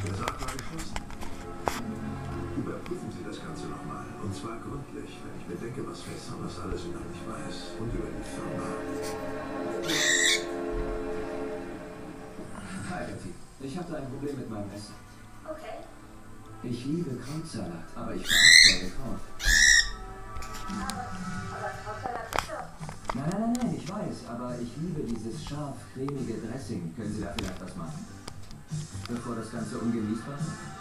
Der Sarg war geschlossen. Überprüfen Sie das Ganze nochmal. Und zwar gründlich, wenn ich bedenke, was Festhammers alles über mich weiß. Und über die Firma. Hi, Betty. Ich hatte ein Problem mit meinem Essen. Okay. Ich liebe Krautsalat, aber ich verachte Kraut. Aber Krautsalat ist doch. Nein, ich weiß, aber ich liebe dieses scharf-cremige Dressing. Können Sie da vielleicht was machen? Bevor das Ganze ungenießbar wird?